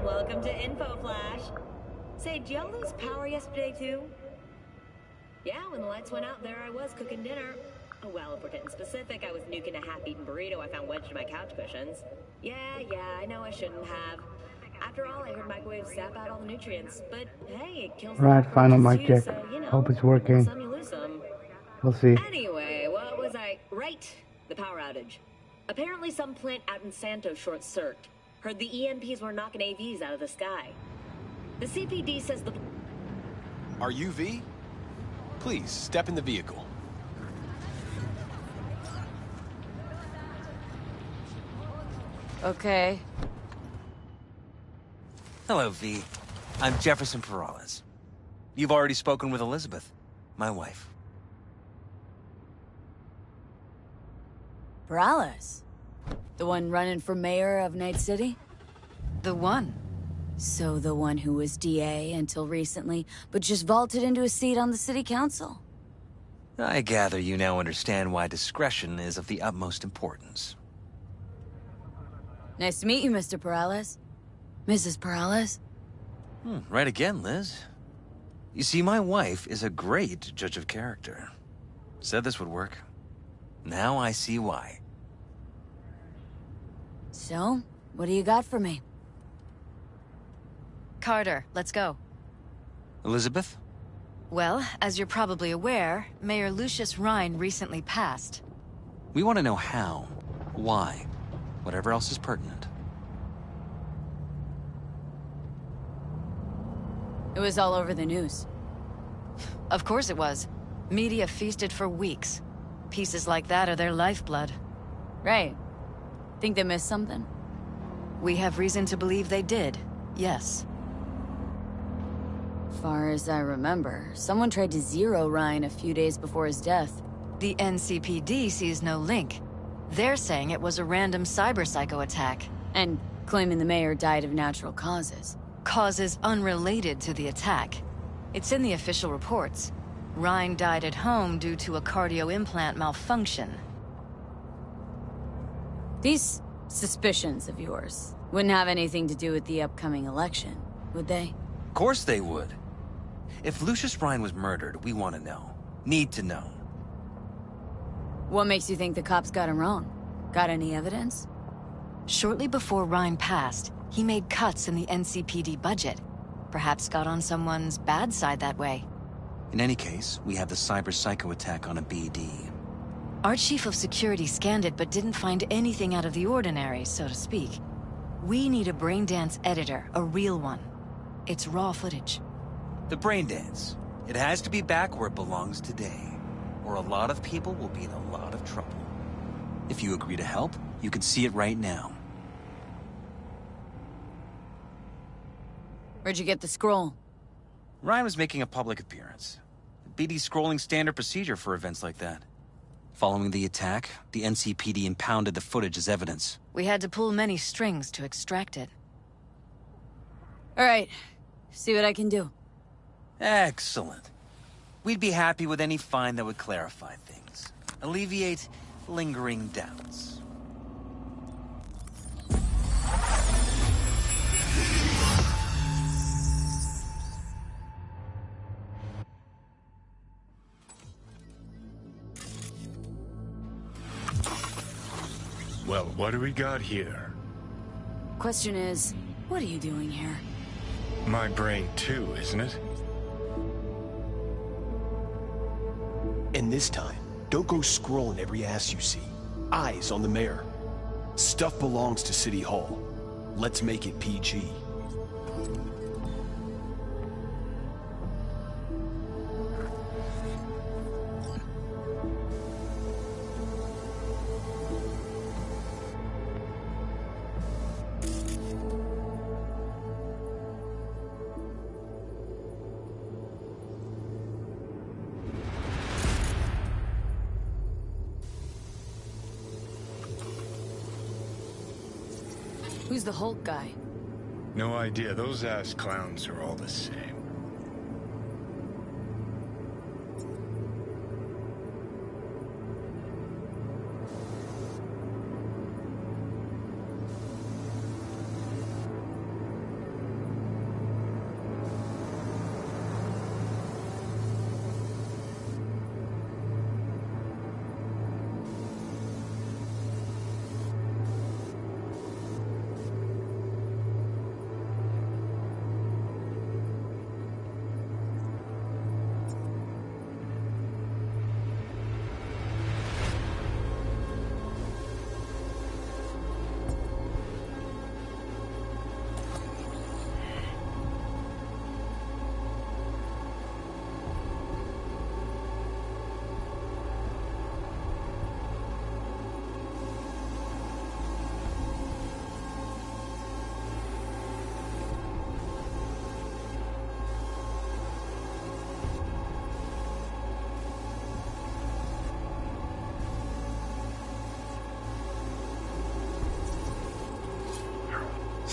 Welcome to Info Flash. Say, did y'all lose power yesterday too? Yeah, when the lights went out, there I was cooking dinner. Oh, well, if we're getting specific, I was nuking a half-eaten burrito I found wedged in my couch cushions. Yeah, I know I shouldn't have. After all, I heard microwaves zap out all the nutrients. But hey, it kills the Right, final cockroaches mic too, check. so, you know, Hope it's working. some you lose some. We'll see. Anyway, what was I... Right, the power outage. Apparently some plant out in Santo short-circuited. Heard the EMPs were knocking AVs out of the sky. The CPD says the... Are you V? Please, step in the vehicle. Okay. Hello, V. I'm Jefferson Perales. You've already spoken with Elizabeth, my wife. Perales? The one running for mayor of Night City? The one. So the one who was DA until recently, but just vaulted into a seat on the city council? I gather you now understand why discretion is of the utmost importance. Nice to meet you, Mr. Perales. Mrs. Perales? Right again, Liz. You see, my wife is a great judge of character. Said this would work. Now I see why. So, what do you got for me? Carter, let's go. Elizabeth? Well, as you're probably aware, Mayor Lucius Rhine recently passed. We want to know how, why, whatever else is pertinent. It was all over the news. Of course it was. Media feasted for weeks. Pieces like that are their lifeblood. Right. Think they missed something? We have reason to believe they did, yes. Far as I remember, someone tried to zero Ryan a few days before his death. The NCPD sees no link. They're saying it was a random cyber-psycho attack. And claiming the mayor died of natural causes. Causes unrelated to the attack. It's in the official reports. Ryan died at home due to a cardio implant malfunction. These suspicions of yours wouldn't have anything to do with the upcoming election, would they? Of course they would. If Lucius Rhine was murdered, we want to know. Need to know. What makes you think the cops got him wrong? Got any evidence? Shortly before Ryan passed, he made cuts in the NCPD budget. Perhaps got on someone's bad side that way. In any case, we have the cyber-psycho attack on a BD. Our chief of security scanned it but didn't find anything out of the ordinary, so to speak. We need a braindance editor, a real one. It's raw footage. The brain dance. It has to be back where it belongs today, or a lot of people will be in a lot of trouble. If you agree to help, you can see it right now. Where'd you get the scroll? Ryan was making a public appearance. BD scrolling standard procedure for events like that. Following the attack, the NCPD impounded the footage as evidence. We had to pull many strings to extract it. All right. See what I can do. Excellent. We'd be happy with any find that would clarify things. Alleviate lingering doubts. Well, what do we got here? Question is, what are you doing here? My brain too, isn't it? And this time, don't go scrolling every ass you see. Eyes on the mayor. Stuff belongs to City Hall. Let's make it PG. Who's the Hulk guy? No idea. Those ass clowns are all the same.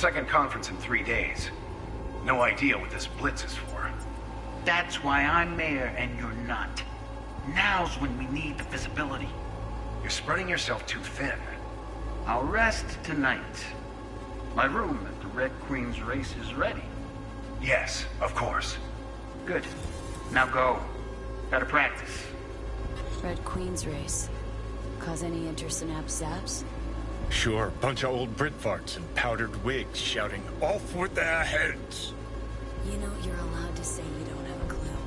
Second conference in 3 days. No idea what this blitz is for. That's why I'm mayor and you're not. Now's when we need the visibility. You're spreading yourself too thin. I'll rest tonight. My room at the Red Queen's race is ready. Yes, of course. Good. Now go. Gotta practice. Red Queen's race. Cause any intersynapse zaps? Sure, bunch of old Brit farts in powdered wigs shouting, "Off with their heads!" You know, you're allowed to say you don't have a clue.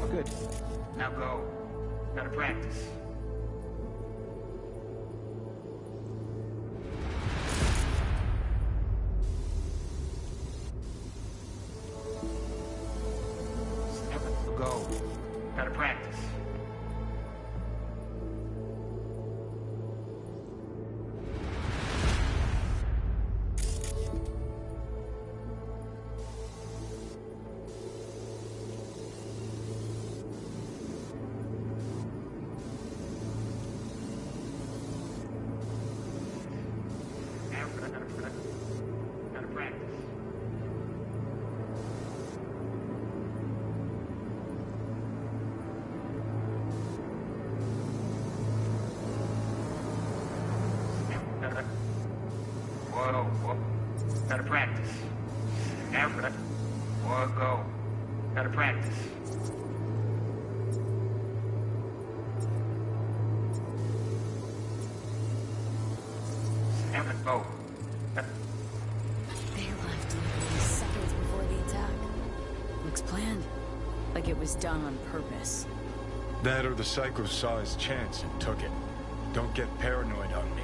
Good. Now go. Gotta practice. Go. Gotta practice. Gotta practice. Whoa. Gotta practice. Africa. Whoa, go. Gotta practice. Africa, go. They left literally seconds before the attack. Looks planned. Like it was done on purpose. That or the Psycho saw his chance and took it. Don't get paranoid on me.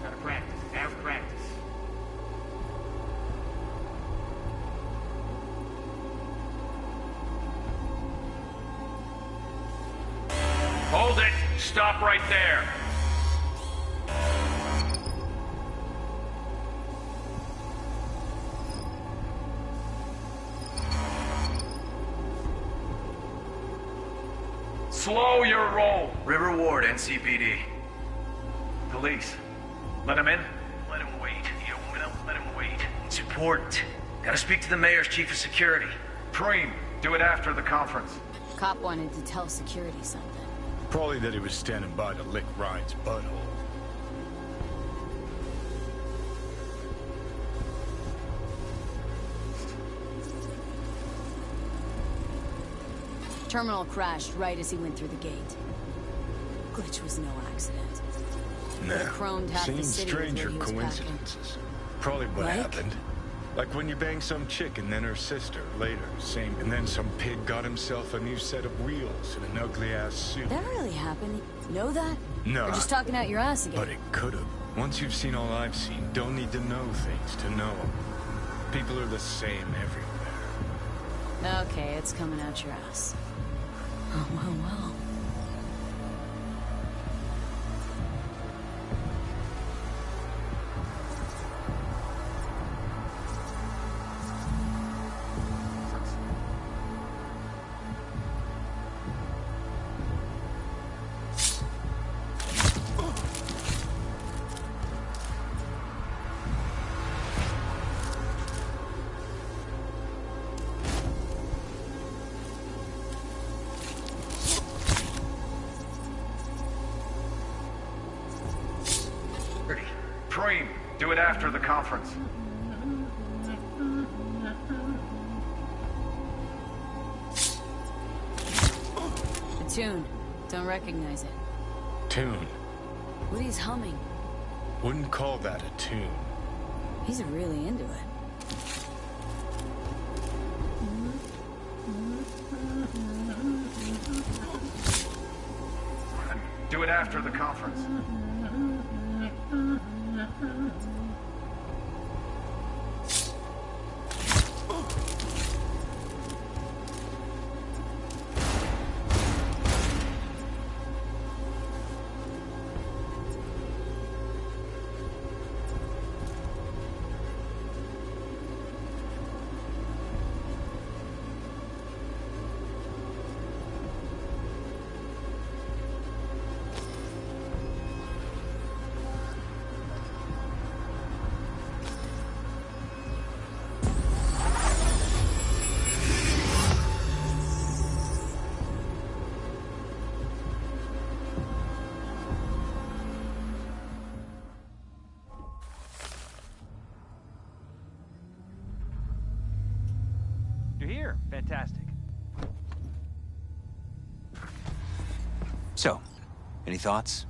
Gotta practice. Have practice. Hold it! Stop right there! Slow your roll! River Ward, NCPD. Police. Let him in? Let him wait. You don't let him wait. It's important. Gotta speak to the mayor's chief of security. Preem, do it after the conference. Cop wanted to tell security something. Probably that he was standing by to lick Ryan's butthole. Terminal crashed right as he went through the gate. Glitch was no accident. Nah, Chromed half the seems city strange with or what he was coincidences. Probably what Like? happened. Like when you bang some chick and then her sister later, same. And then some pig got himself a new set of wheels and an ugly-ass suit. That really happened? Know that? No. Or just talking out your ass again? But it could've. Once you've seen all I've seen, don't need to know things to know 'em. People are the same everywhere. Okay, it's coming out your ass. Oh, well. Preem, do it after the conference. The tune. Don't recognize it. Tune. Woody's humming. Wouldn't call that a tune. He's really into it. Do it after the conference. here. Fantastic. So, any thoughts?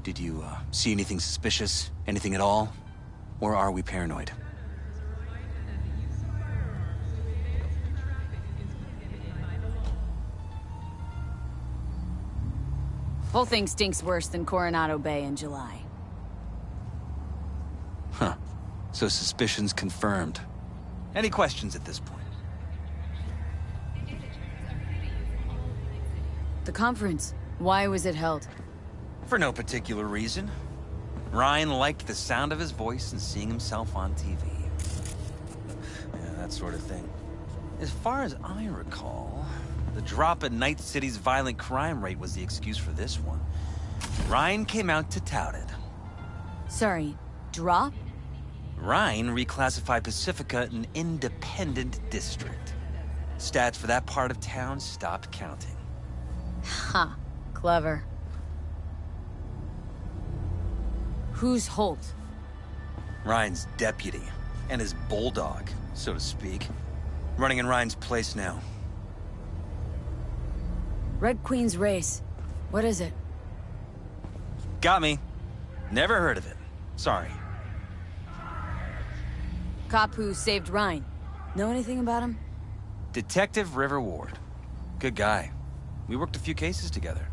Did you, see anything suspicious? Anything at all? Or are we paranoid? Whole thing stinks worse than Coronado Bay in July. Huh. So suspicions confirmed. Any questions at this point? The conference. Why was it held? For no particular reason. Ryan liked the sound of his voice and seeing himself on TV. Yeah, that sort of thing. As far as I recall, the drop in Night City's violent crime rate was the excuse for this one. Ryan came out to tout it. Sorry, drop? Ryan reclassified Pacifica an independent district. Stats for that part of town stopped counting. Ha, clever. Who's Holt? Ryan's deputy, and his bulldog, so to speak. Running in Ryan's place now. Red Queen's race. What is it? Got me. Never heard of it. Sorry. Cop who saved Ryan. Know anything about him? Detective River Ward. Good guy. We worked a few cases together.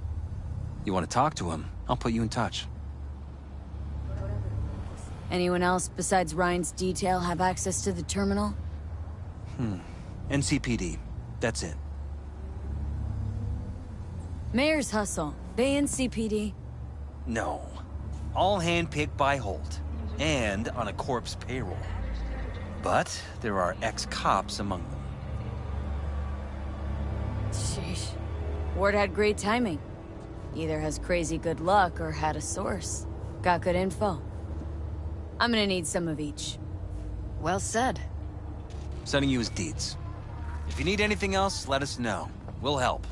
You want to talk to him, I'll put you in touch. Anyone else besides Ryan's detail have access to the terminal? NCPD. That's it. Mayor's hustle. They NCPD? No. All handpicked by Holt. And on a corpse payroll. But there are ex-cops among them. Sheesh. Ward had great timing. Either has crazy good luck or had a source. Got good info. I'm gonna need some of each. Well said. Sending you his deeds. If you need anything else, let us know. We'll help.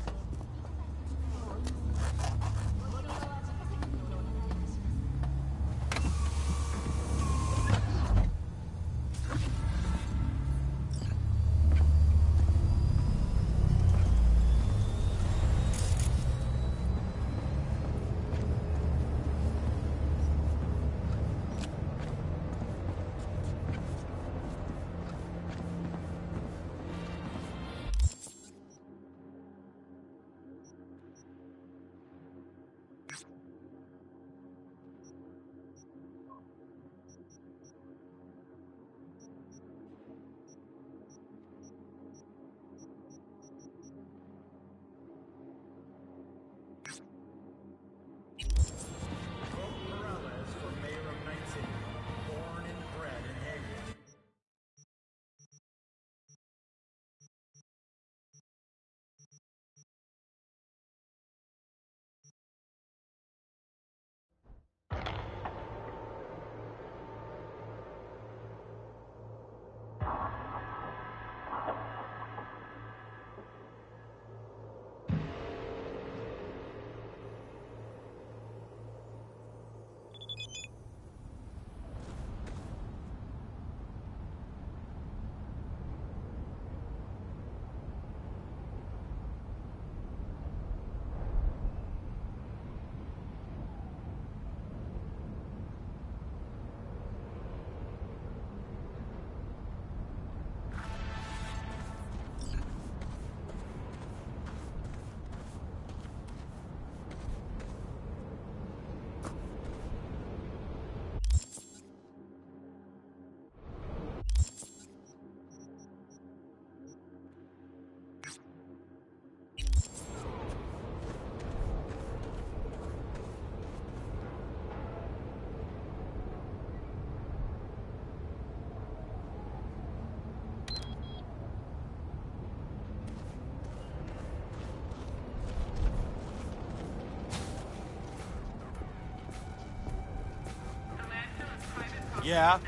Yeah,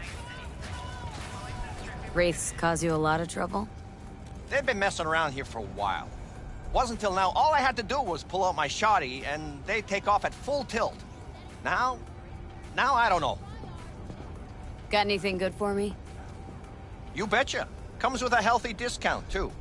Wraiths cause you a lot of trouble? they've been messing around here for a while. Wasn't till now, all I had to do was pull out my shotty, and they take off at full tilt. Now I don't know. Got anything good for me? You betcha. Comes with a healthy discount, too.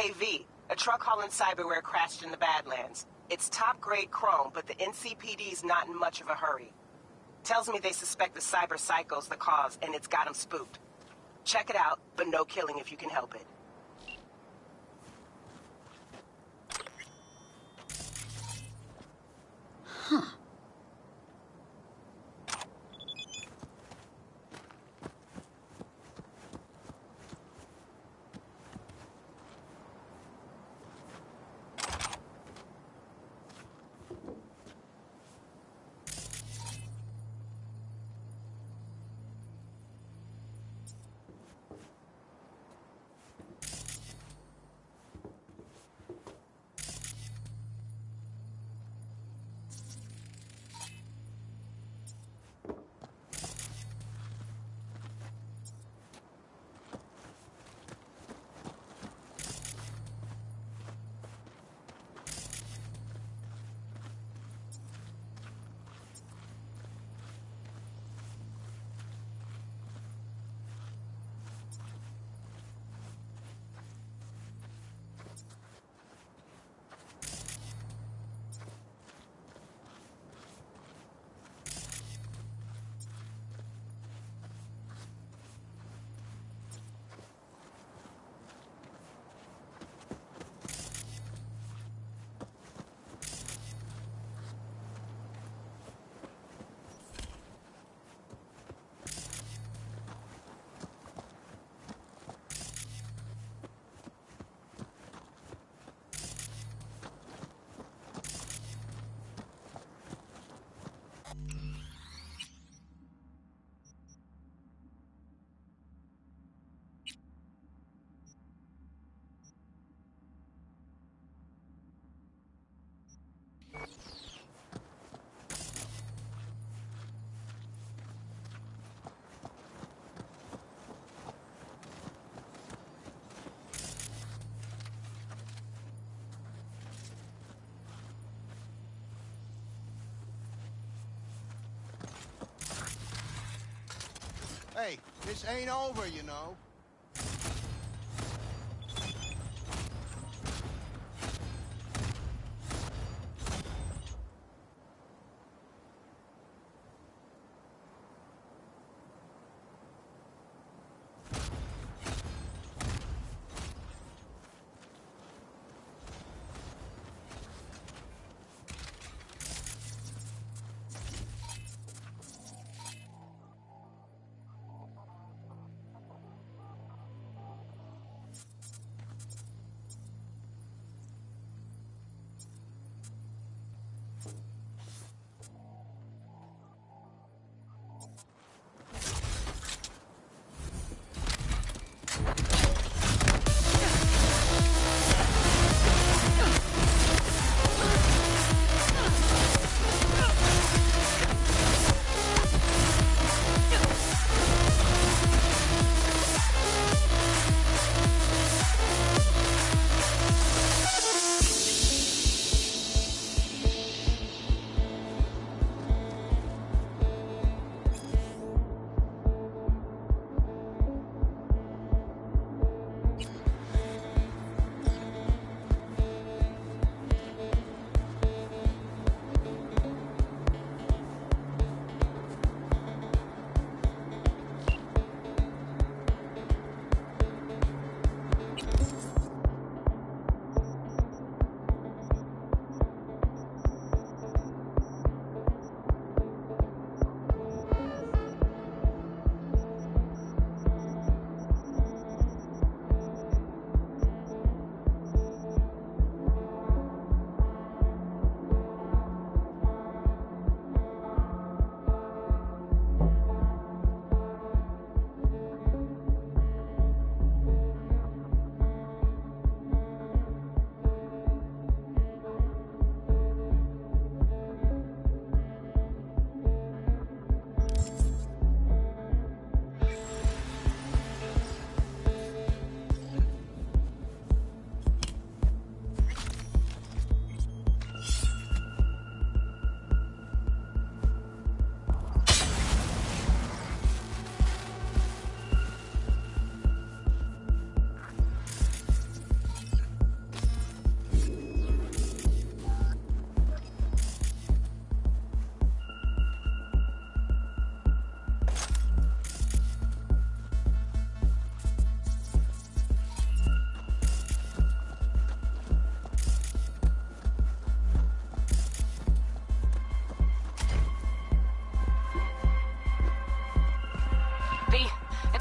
Hey V, a truck hauling cyberware crashed in the Badlands. It's top-grade chrome, but the NCPD's not in much of a hurry. Tells me they suspect the cyber psycho's the cause, and it's got them spooked. Check it out, but no killing if you can help it. Hey, this ain't over, you know.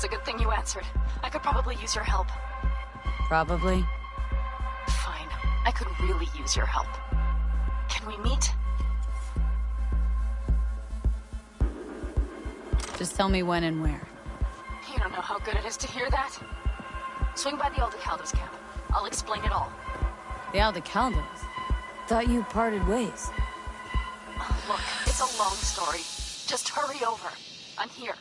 It's a good thing you answered. I could probably use your help. Probably. Fine. I could really use your help. Can we meet? Just tell me when and where. You don't know how good it is to hear that. Swing by the Aldecaldos camp. I'll explain it all. The Aldecaldos? Thought you parted ways. Look, it's a long story. Just hurry over. I'm here.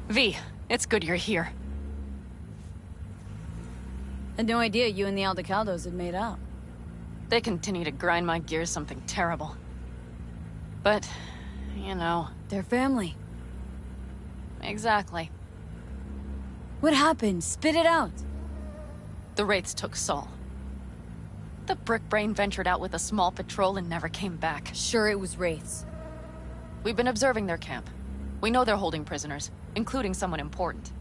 V, it's good you're here. Had no idea you and the Aldecaldos had made up. They continue to grind my gears something terrible. But, you know... They're family. Exactly. What happened? Spit it out. The Wraiths took Saul. The Brickbrain ventured out with a small patrol and never came back. Sure, it was Wraiths. We've been observing their camp. We know they're holding prisoners, including someone important.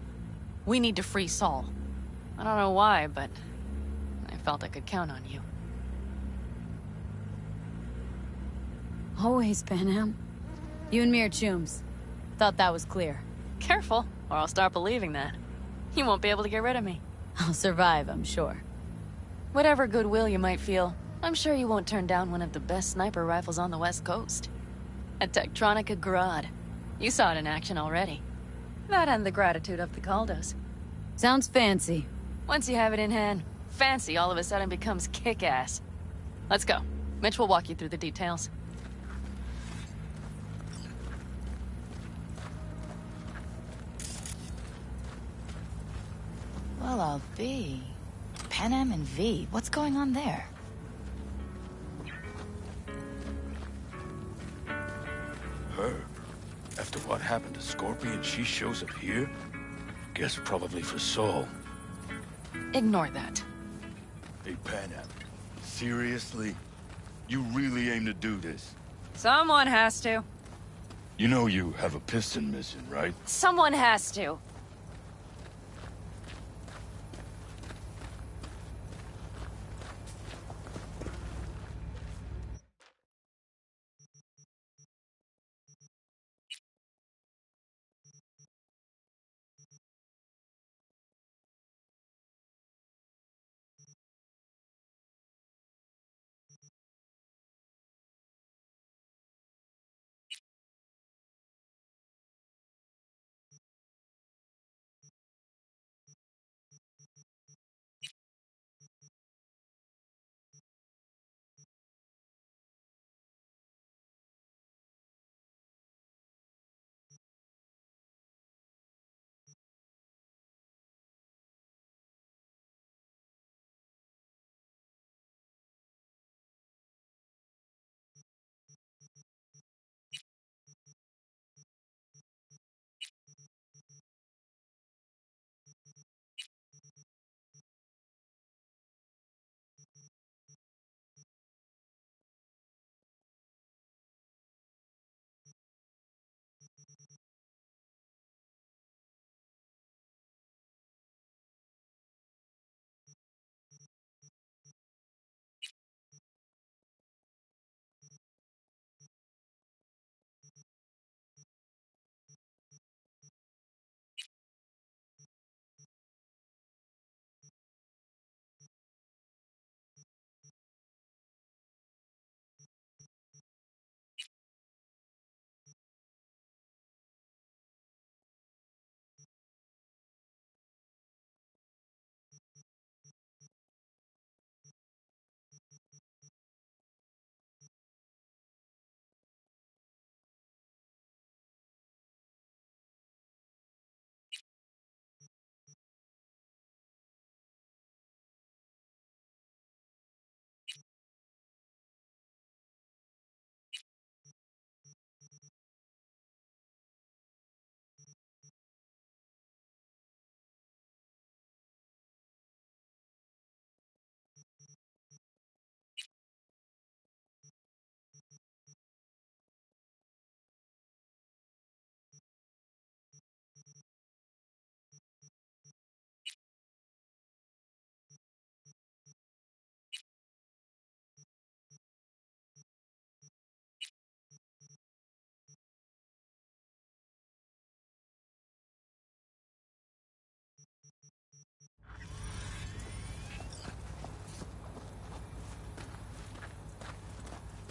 We need to free Saul. I don't know why, but I felt I could count on you. Always, Panam. You and me are chums. Thought that was clear. Careful, or I'll start believing that. You won't be able to get rid of me. I'll survive, I'm sure. Whatever goodwill you might feel, I'm sure you won't turn down one of the best sniper rifles on the West Coast. A Tektronica Grad. You saw it in action already. That and the gratitude of the Caldos. Sounds fancy. Once you have it in hand, fancy all of a sudden becomes kick-ass. Let's go. Mitch will walk you through the details. Well, I'll be. Panam and V, what's going on there? Her? After what happened to Scorpion, she shows up here? Guess probably for Saul. Ignore that. Hey, Panam. Seriously? You really aim to do this? Someone has to. You know you have a piston missing, right? Someone has to.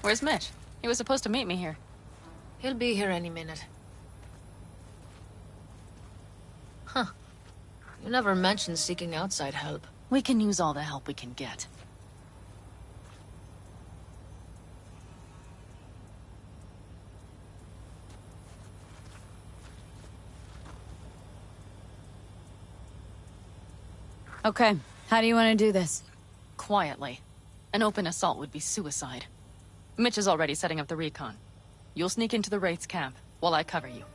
Where's Mitch? He was supposed to meet me here. He'll be here any minute. Huh. You never mentioned seeking outside help. We can use all the help we can get. Okay, how do you want to do this? Quietly. An open assault would be suicide. Mitch is already setting up the recon. You'll sneak into the Wraith's camp while I cover you.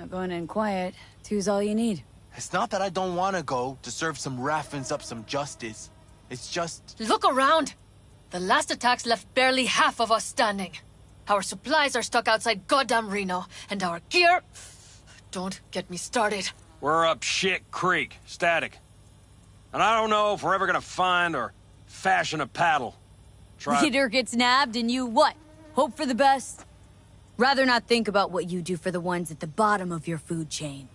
Going in quiet. Two's all you need. It's not that I don't want to go to serve some Raffins up some justice. It's just... Look around! The last attacks left barely half of us standing. Our supplies are stuck outside goddamn Reno, and our gear... Don't get me started. We're up shit creek, static. And I don't know if we're ever gonna find or fashion a paddle. Leader gets nabbed and you what? Hope for the best? Rather not think about what you do for the ones at the bottom of your food chain.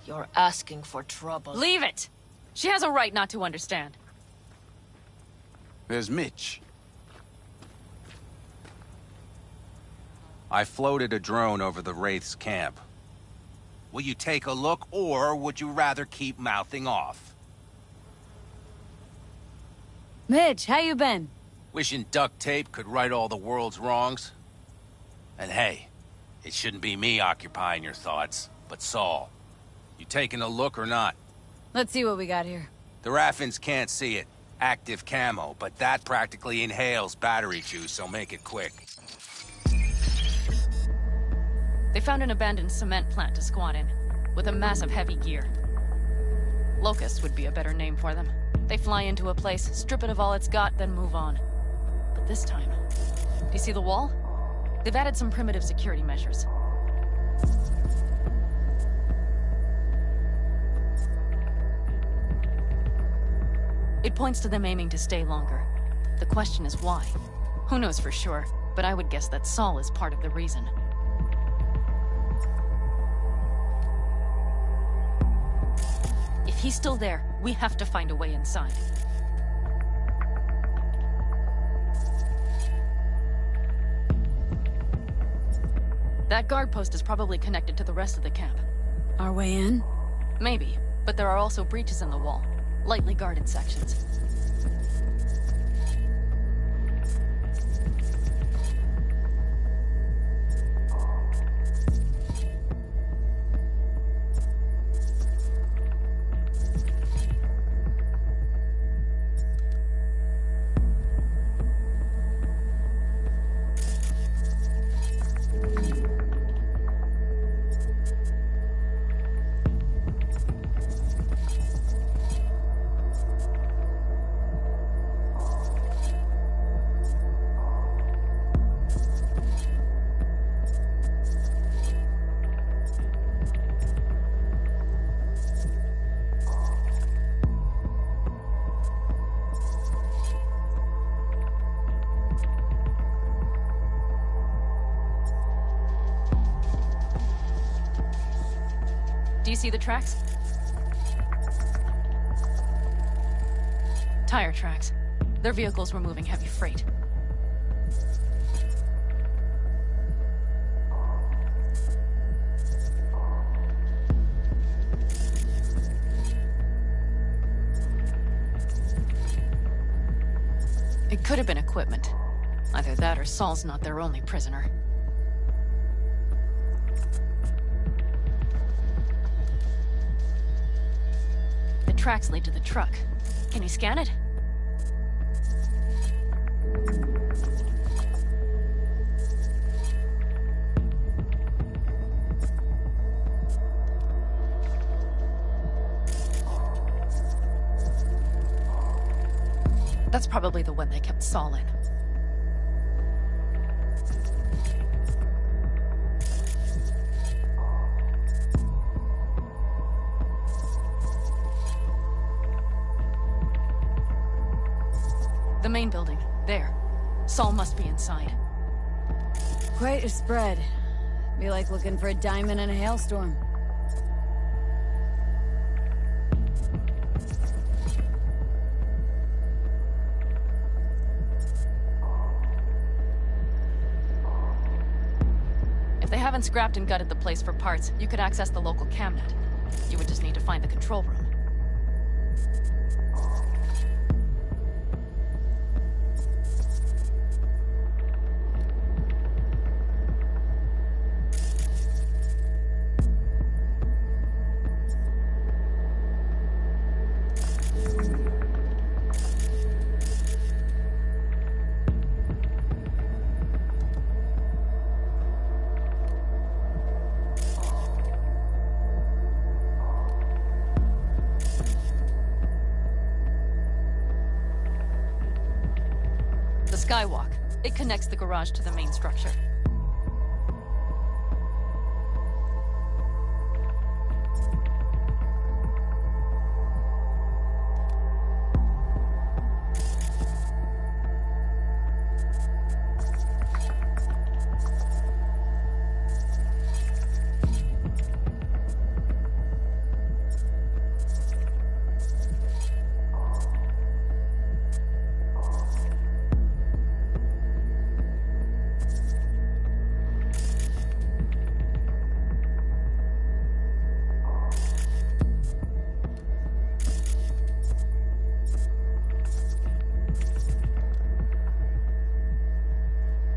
You're asking for trouble. Leave it! She has a right not to understand. There's Mitch. I floated a drone over the Wraith's camp. Will you take a look, or would you rather keep mouthing off? Mitch, how you been? Wishing duct tape could right all the world's wrongs. And hey, it shouldn't be me occupying your thoughts, but Saul. You taking a look or not? Let's see what we got here. The Raffins can't see it. Active camo, but that practically inhales battery juice, so make it quick. They found an abandoned cement plant to squat in, with a mass of heavy gear. Locusts would be a better name for them. They fly into a place, strip it of all it's got, then move on. But this time... Do you see the wall? They've added some primitive security measures. It points to them aiming to stay longer. The question is why? Who knows for sure, but I would guess that Saul is part of the reason. If he's still there, we have to find a way inside. That guard post is probably connected to the rest of the camp. Our way in? Maybe, but there are also breaches in the wall. Lightly guarded sections. Do you see the tracks? Tire tracks. Their vehicles were moving heavy freight. It could have been equipment. Either that or Saul's not their only prisoner. The tracks lead to the truck. Can you scan it? That's probably the one they kept Saul in. The main building. There. Saul must be inside. Quite a spread. Be like looking for a diamond in a hailstorm. If they haven't scrapped and gutted the place for parts, you could access the local camnet. You would just need to find the control room. skywalk. It connects the garage to the main structure.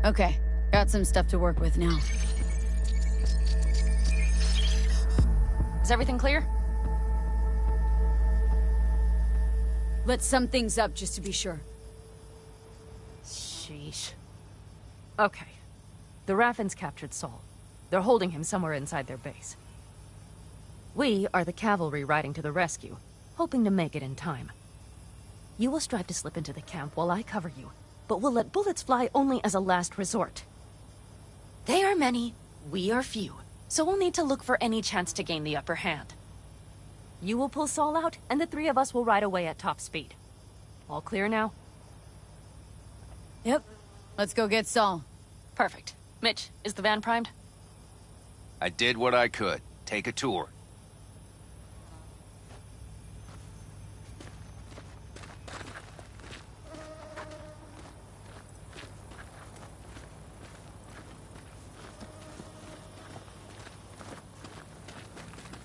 Okay, got some stuff to work with now. Is everything clear? Let's sum things up just to be sure. Sheesh. Okay. The Raffens captured Saul. They're holding him somewhere inside their base. We are the cavalry riding to the rescue, hoping to make it in time. You will strive to slip into the camp while I cover you, but we'll let bullets fly only as a last resort. They are many, we are few, so we'll need to look for any chance to gain the upper hand. You will pull Saul out, and the three of us will ride away at top speed. All clear now? Yep. Let's go get Saul. Perfect. Mitch, is the van primed? I did what I could. Take a tour.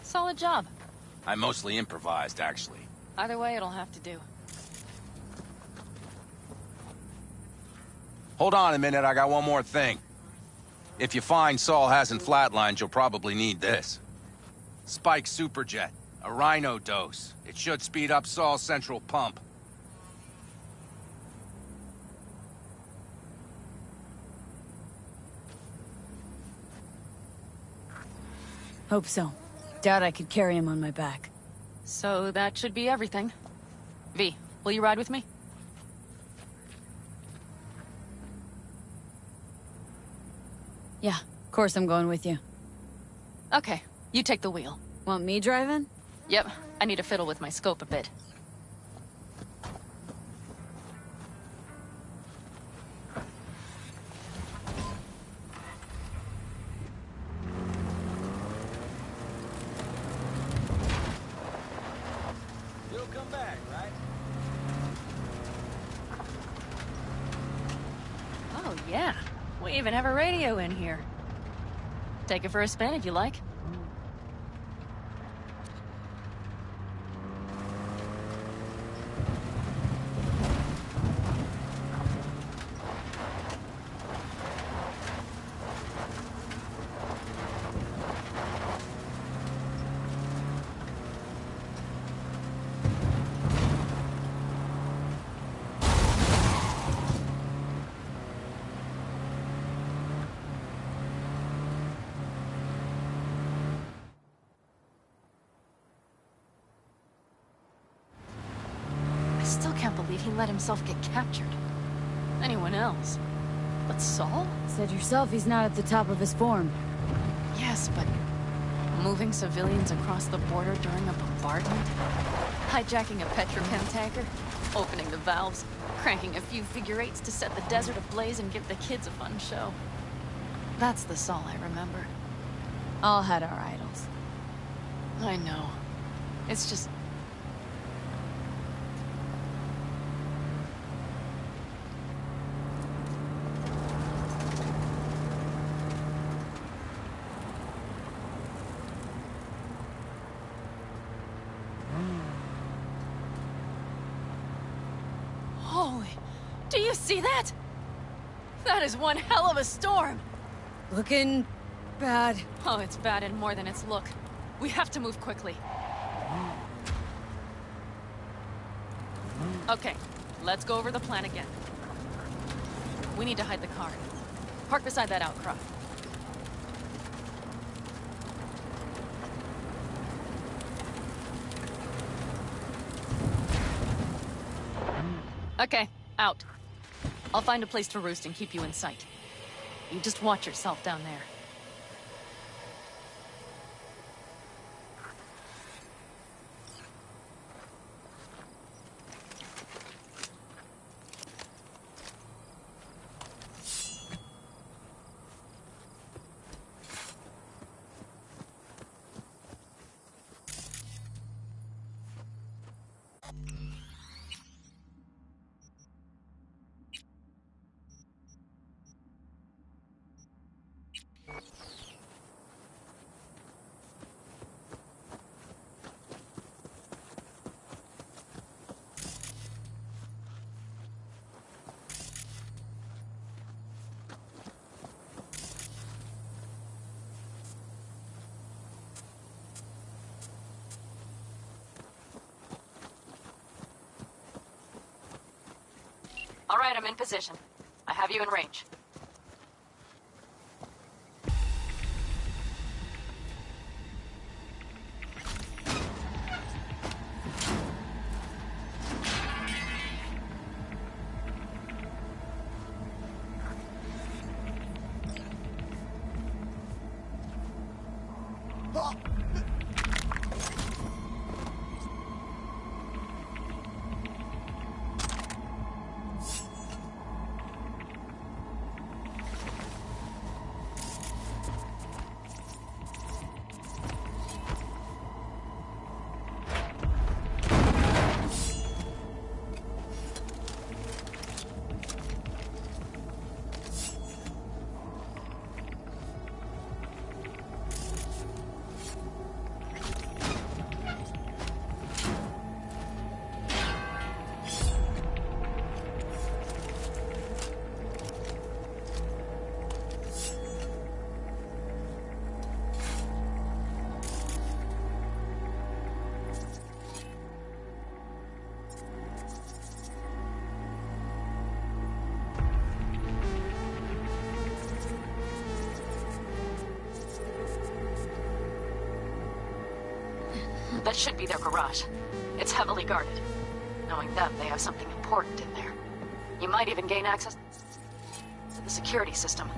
Solid job. I mostly improvised, actually. Either way, it'll have to do. Hold on a minute, I got one more thing. If you find Saul hasn't flatlined, you'll probably need this. Spike Superjet, a Rhino dose. It should speed up Saul's central pump. Hope so. Doubt I could carry him on my back. So that should be everything. V, will you ride with me? Yeah, of course I'm going with you. Okay, you take the wheel. Want me driving? Yep, I need to fiddle with my scope a bit. You'll come back, right? Oh, yeah. We even have a radio in here. Take it for a spin if you like. I still can't believe he let himself get captured. Anyone else? But Saul? Said yourself he's not at the top of his form. Yes, but moving civilians across the border during a bombardment? Hijacking a petrochem tanker? Opening the valves? Cranking a few figure eights to set the desert ablaze and give the kids a fun show? That's the Saul I remember. All had our idols. I know. It's just... Holy... Do you see that? That is one hell of a storm! Looking... bad. Oh, it's bad in more than its look. We have to move quickly. Okay, let's go over the plan again. We need to hide the car. Park beside that outcrop. Okay, out. I'll find a place to roost and keep you in sight. You just watch yourself down there. All right, I'm in position. I have you in range. That should be their garage. It's heavily guarded. Knowing them, they have something important in there. You might even gain access to the security system.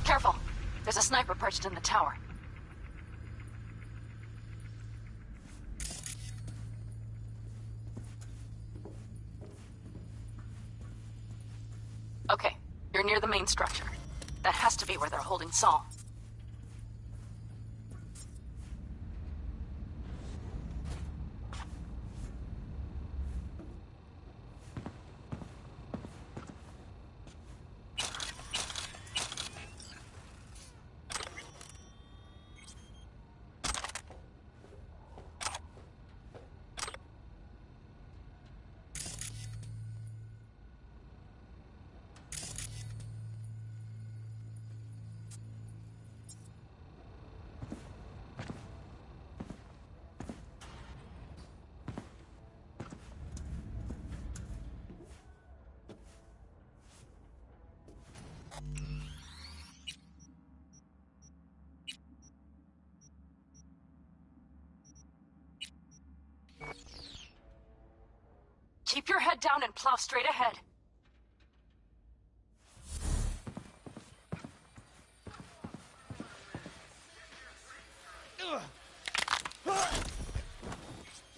Careful! There's a sniper perched in the tower. Okay, you're near the main structure. That has to be where they're holding Saul. Keep your head down and plow straight ahead.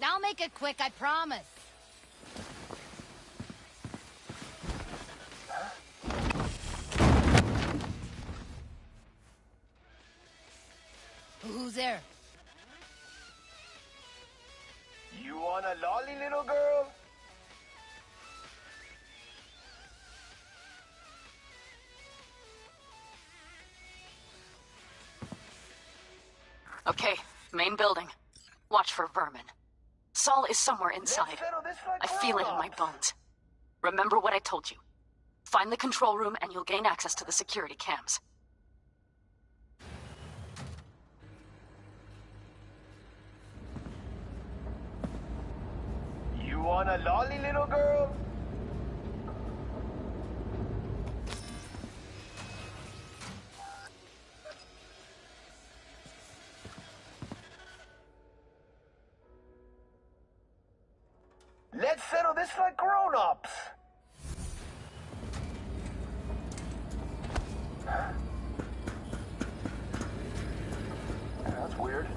I'll make it quick, I promise. Who's there? You want a lolly, little girl? Okay, main building. Watch for vermin. Saul is somewhere inside. I feel it in my bones. Remember what I told you. Find the control room and you'll gain access to the security cams. You want a lolly, little girl? Let's settle this like grown-ups. That's weird.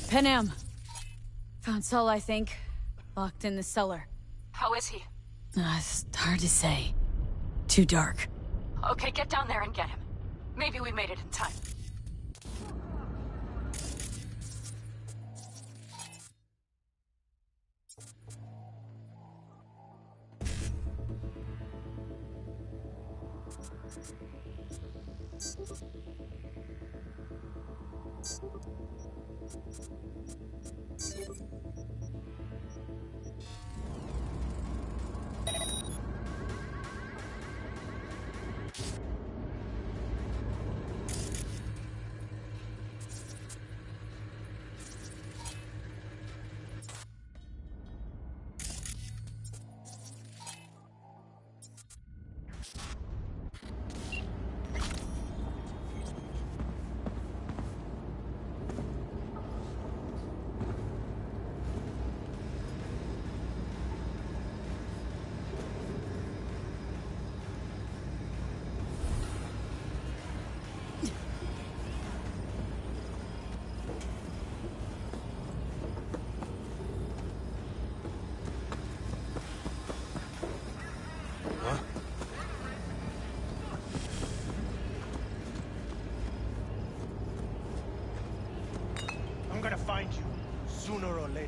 Panam. Found Saul, I think. Locked in the cellar. How is he? It's hard to say. Too dark. Okay, get down there and get him. Maybe we made it in time.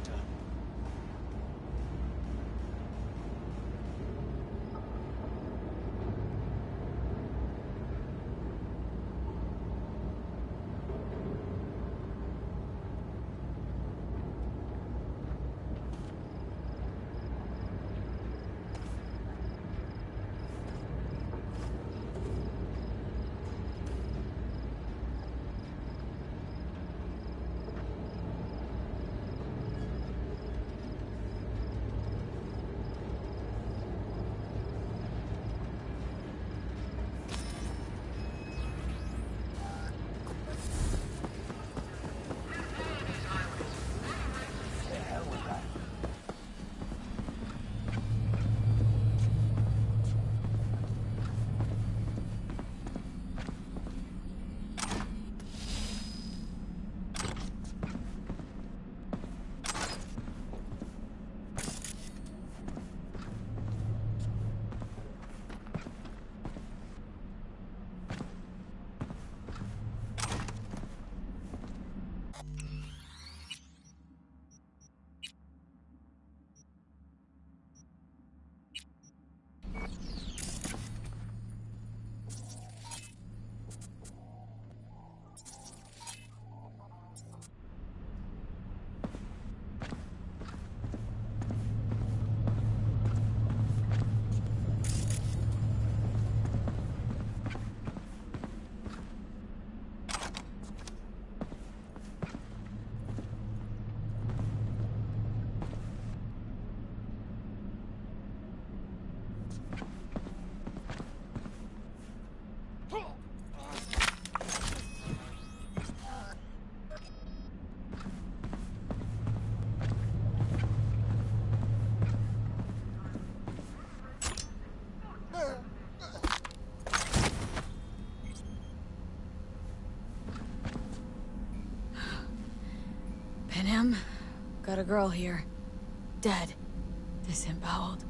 later. Him? Got a girl here. Dead. Disemboweled.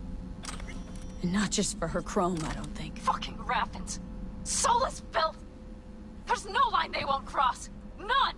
And not just for her chrome, I don't think. Fucking Raffins. Soulless filth! There's no line they won't cross. None!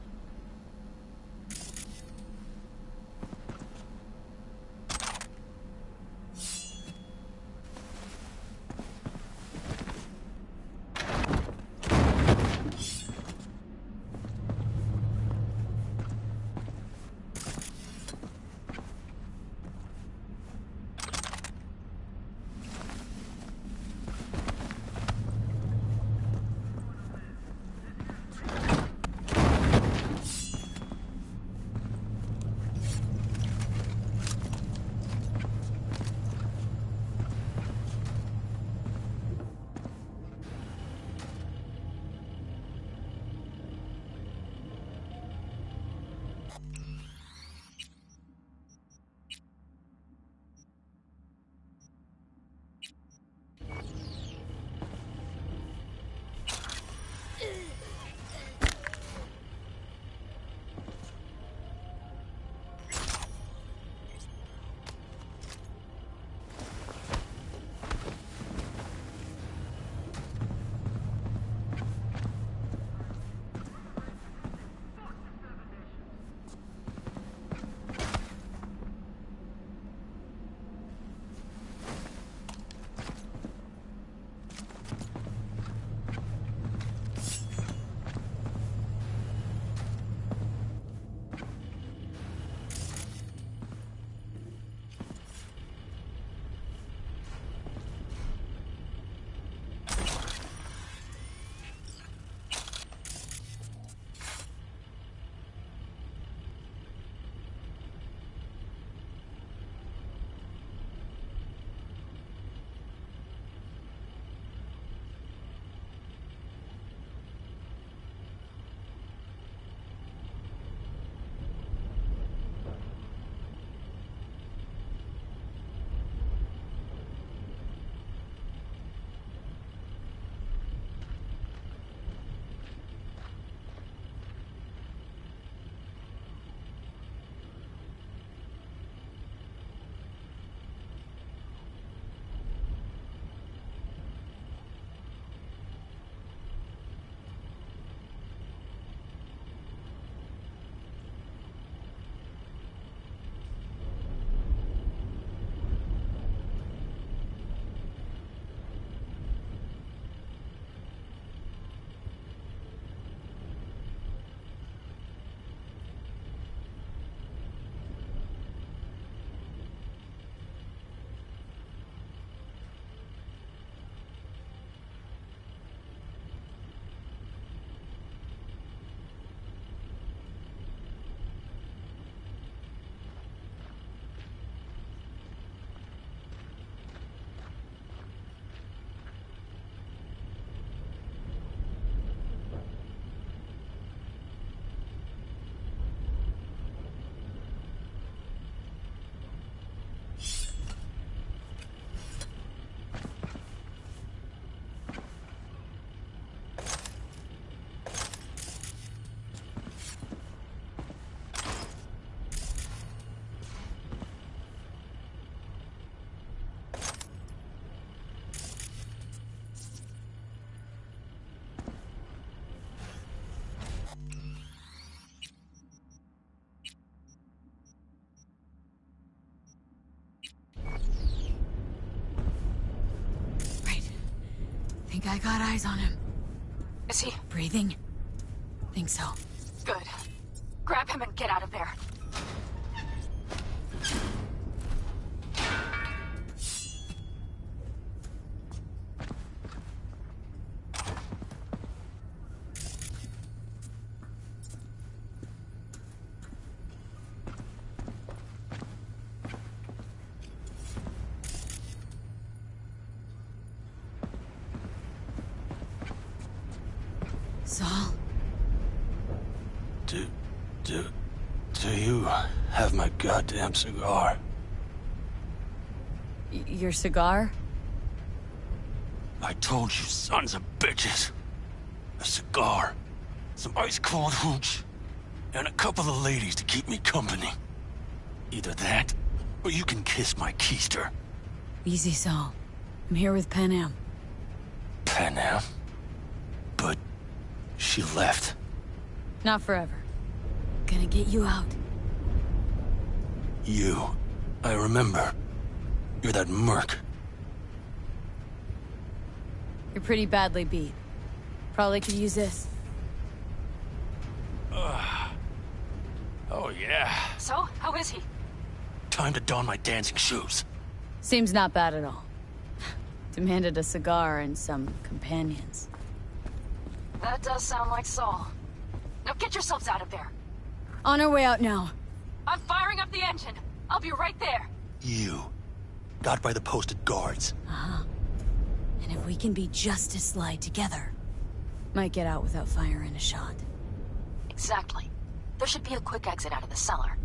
think I got eyes on him. Is he? Breathing? Think so. Good. Grab him and get out of there. Saul? Do you have my goddamn cigar? Your cigar? I told you, sons of bitches. A cigar, some ice-cold hooch, and a couple of ladies to keep me company. Either that, or you can kiss my keister. Easy, Saul. I'm here with Panam. Panam? But she left. Not forever. Gonna get you out. You. I remember. You're that merc. You're pretty badly beat. Probably could use this. Oh, yeah. So, how is he? Time to don my dancing shoes. Seems not bad at all. Demanded a cigar and some companions. That does sound like Saul. Now get yourselves out of there. On our way out now. I'm firing up the engine. I'll be right there. You. Got by the posted guards. Uh-huh. And if we can be just as sly together, might get out without firing a shot. Exactly. There should be a quick exit out of the cellar.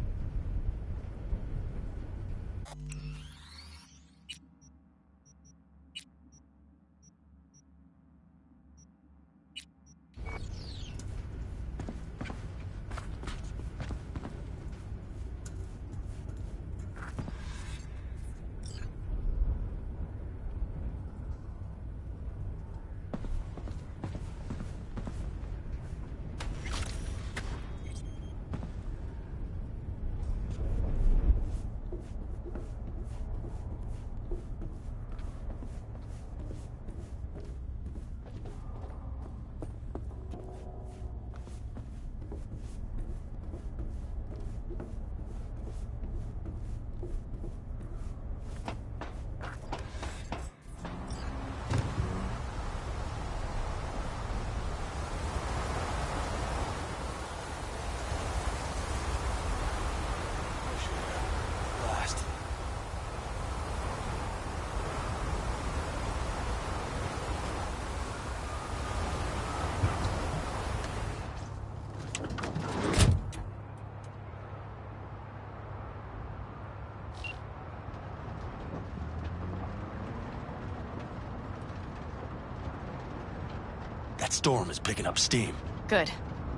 That storm is picking up steam. Good.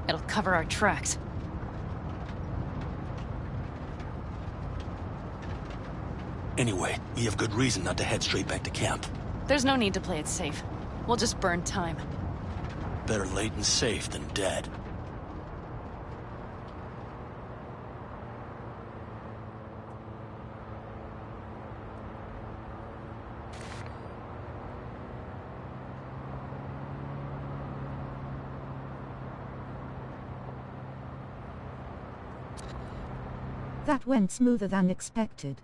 It'll cover our tracks. Anyway, we have good reason not to head straight back to camp. There's no need to play it safe. We'll just burn time. Better late and safe than dead. That went smoother than expected.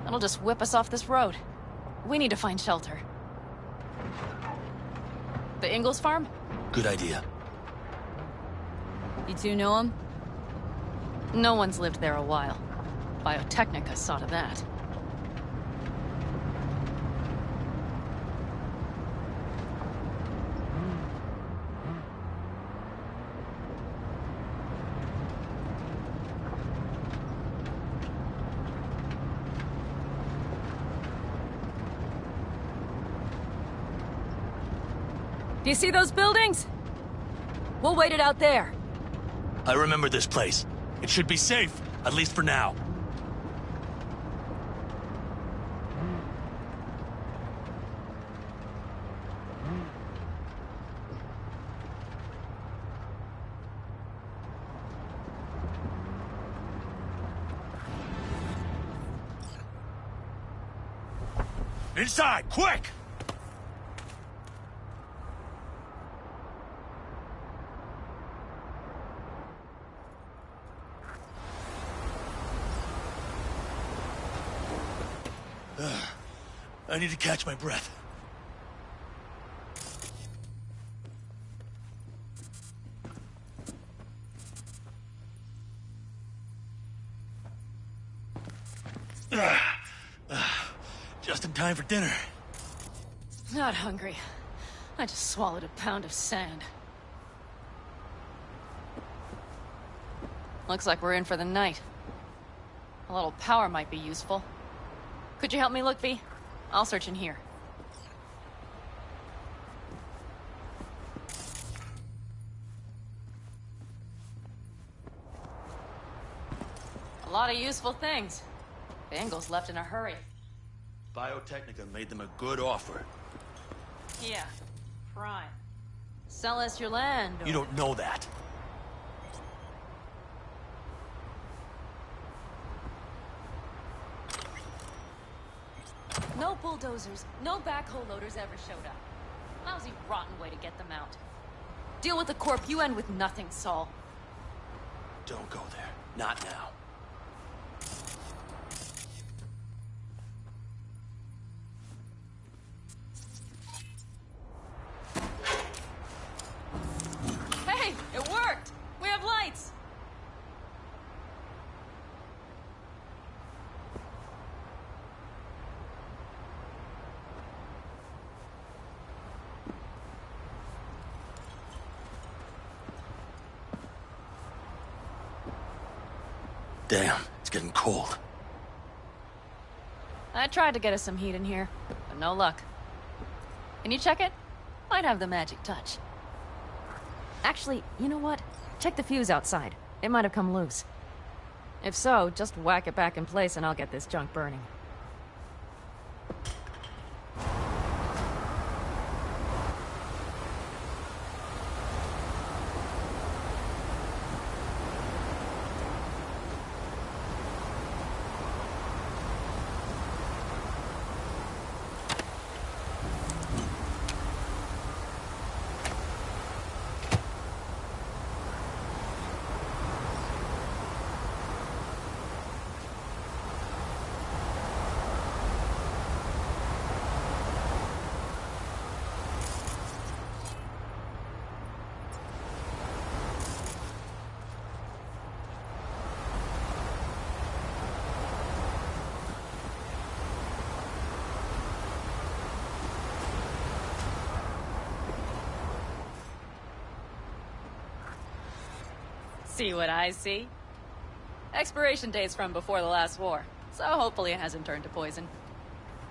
It'll just whip us off this road. We need to find shelter. The Ingalls farm? Good idea. You two know him? No one's lived there a while. Biotechnica saw to that. Do you see those buildings? We'll wait it out there. I remember this place. It should be safe, at least for now. Inside, quick! I need to catch my breath. Just in time for dinner. Not hungry. I just swallowed a pound of sand. Looks like we're in for the night. A little power might be useful. Could you help me look, V? I'll search in here. A lot of useful things. Bangles left in a hurry. Biotechnica made them a good offer. Yeah, prime. Sell us your land, or... You don't know that. No bulldozers, no backhoe loaders ever showed up. Lousy, rotten way to get them out. Deal with the corp, you end with nothing, Saul. Don't go there. Not now. Hey, it worked! We have lights! Damn, it's getting cold. I tried to get us some heat in here, but no luck. Can you check it? Might have the magic touch. Actually, you know what? Check the fuse outside. It might have come loose. If so, just whack it back in place and I'll get this junk burning. See what I see? Expiration date's from before the last war, so hopefully it hasn't turned to poison.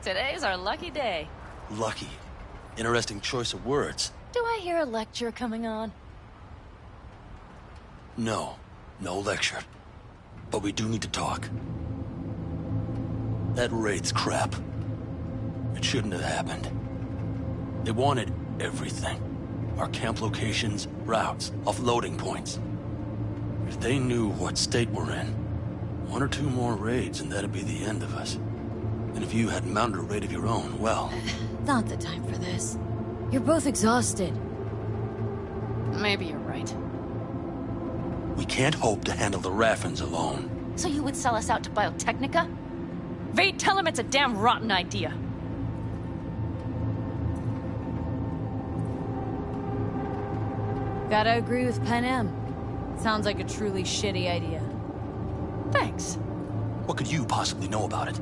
Today's our lucky day. Lucky. Interesting choice of words. Do I hear a lecture coming on? No. No lecture. But we do need to talk. That raid's crap. It shouldn't have happened. They wanted everything. Our camp locations, routes, offloading points. If they knew what state we're in, one or two more raids and that'd be the end of us. And if you had mounted a raid of your own, well... Not the time for this. You're both exhausted. Maybe you're right. We can't hope to handle the Raffens alone. So you would sell us out to Biotechnica? Vade, tell him it's a damn rotten idea. Gotta agree with Pen M. Sounds like a truly shitty idea. Thanks. What could you possibly know about it?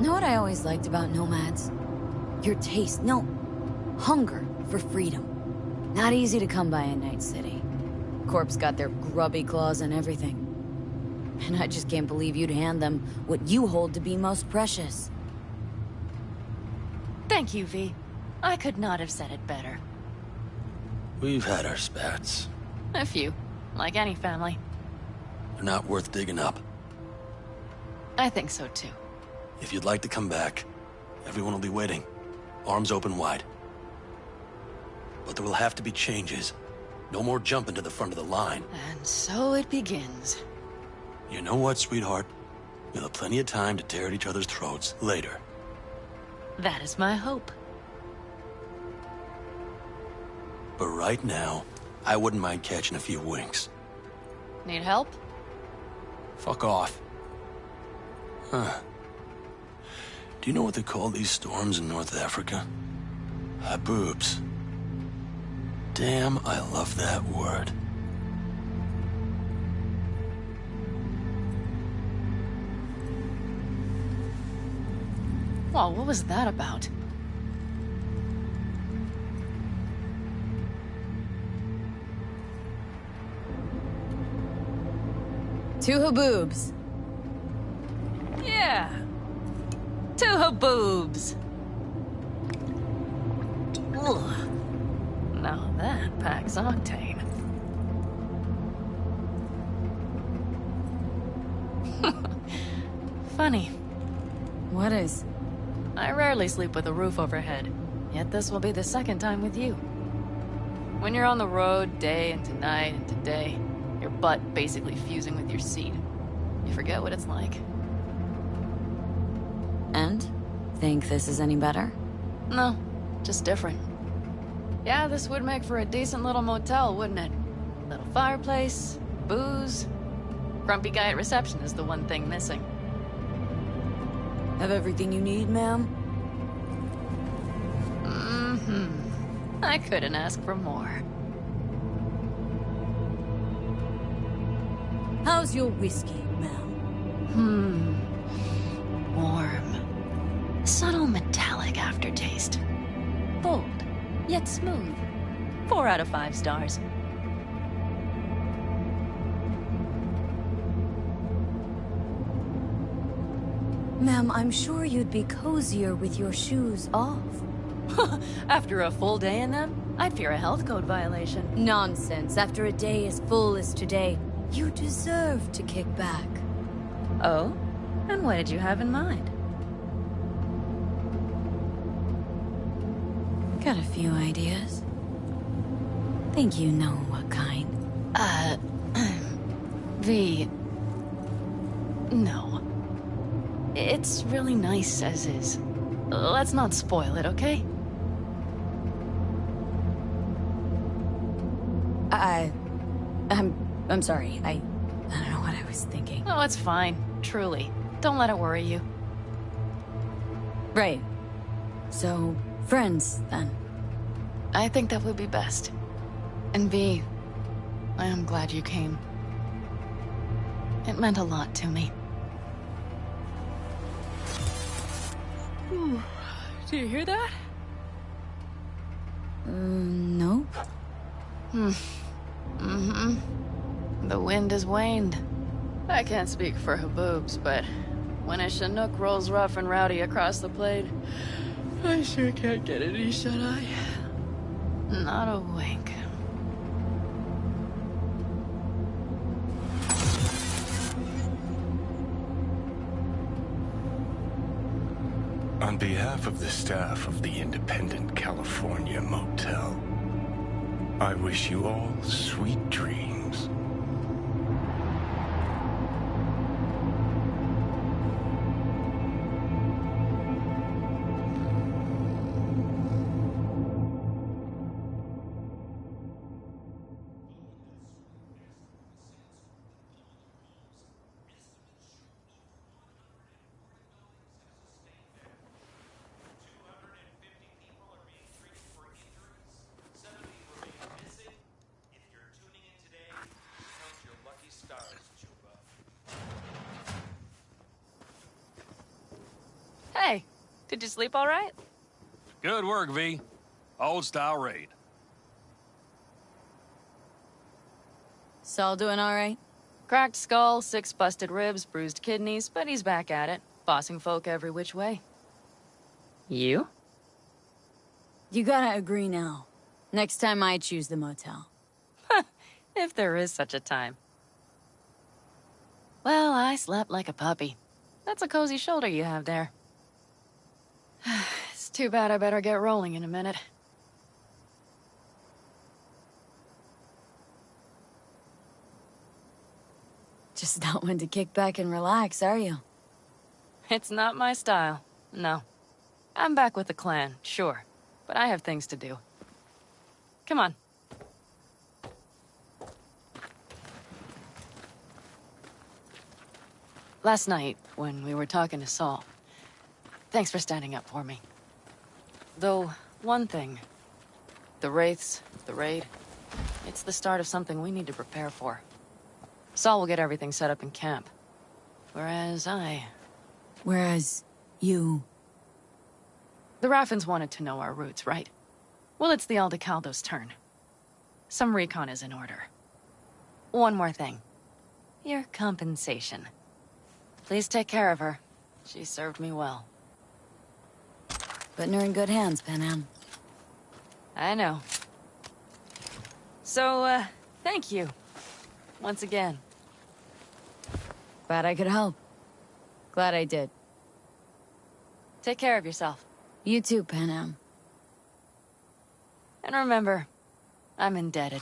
Know what I always liked about nomads? Your taste, no, hunger for freedom. Not easy to come by in Night City. Corp's got their grubby claws and everything. And I just can't believe you'd hand them what you hold to be most precious. Thank you, V. I could not have said it better. We've had our spats. A few, like any family. They're not worth digging up. I think so too. If you'd like to come back, everyone will be waiting. Arms open wide. But there will have to be changes. No more jumping to the front of the line. And so it begins. You know what, sweetheart? We'll have plenty of time to tear at each other's throats later. That is my hope. But right now, I wouldn't mind catching a few winks. Need help? Fuck off. Huh. Do you know what they call these storms in North Africa? Haboobs. Damn, I love that word. Well, what was that about? Two haboobs. Yeah. Two haboobs. Ugh. Now that packs octane. Funny. What is? I rarely sleep with a roof overhead, yet this will be the second time with you. When you're on the road day into night into day, your butt basically fusing with your seat, you forget what it's like. And? Think this is any better? No, just different. Yeah, this would make for a decent little motel, wouldn't it? Little fireplace, booze. Grumpy guy at reception is the one thing missing. Have everything you need, ma'am? Mm-hmm. I couldn't ask for more. How's your whiskey, ma'am? Warm. Subtle metallic aftertaste. Bold, yet smooth. 4 out of 5 stars. Ma'am, I'm sure you'd be cozier with your shoes off. After a full day in them, I'd fear a health code violation. Nonsense. After a day as full as today, you deserve to kick back. Oh? And what did you have in mind? Got a few ideas. Think you know what kind. V... No. It's really nice as is. Let's not spoil it, okay? I'm sorry. I don't know what I was thinking. Oh, it's fine. Truly. Don't let it worry you. Right. So, friends, then. I think that would be best. And V, I am glad you came. It meant a lot to me. Do you hear that? Nope. Mm-hmm. The wind has waned. I can't speak for Haboobs, but when a Chinook rolls rough and rowdy across the plate, I sure can't get any shut-eye. Not a wink. On behalf of the staff of the Independent California Motel, I wish you all sweet dreams. Hey, did you sleep all right? Good work, V. Old style raid. Saul doing all right? Cracked skull, 6 busted ribs, bruised kidneys, but he's back at it, bossing folk every which way. You? You gotta agree now. Next time I choose the motel. If there is such a time. Well, I slept like a puppy. That's a cozy shoulder you have there. It's too bad I better get rolling in a minute. Just not one to kick back and relax, are you? It's not my style, no. I'm back with the clan, sure. But I have things to do. Come on. Last night, when we were talking to Saul, thanks for standing up for me. Though, one thing. The Wraiths, the raid, it's the start of something we need to prepare for. Saul will get everything set up in camp. Whereas you... The Raffins wanted to know our roots, right? Well, it's the Aldecaldo's turn. Some recon is in order. One more thing. Your compensation. Please take care of her. She served me well. Putting her in good hands, Panam. I know. So, thank you. Once again. Glad I could help. Glad I did. Take care of yourself. You too, Panam. And remember, I'm indebted.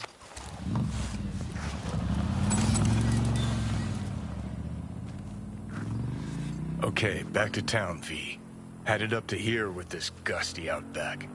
Okay, back to town, V. Headed up to here with this gusty outback.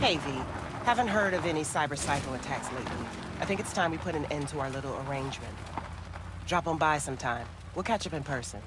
Hey, V. Haven't heard of any cyber psycho attacks lately. I think it's time we put an end to our little arrangement. Drop on by sometime. We'll catch up in person.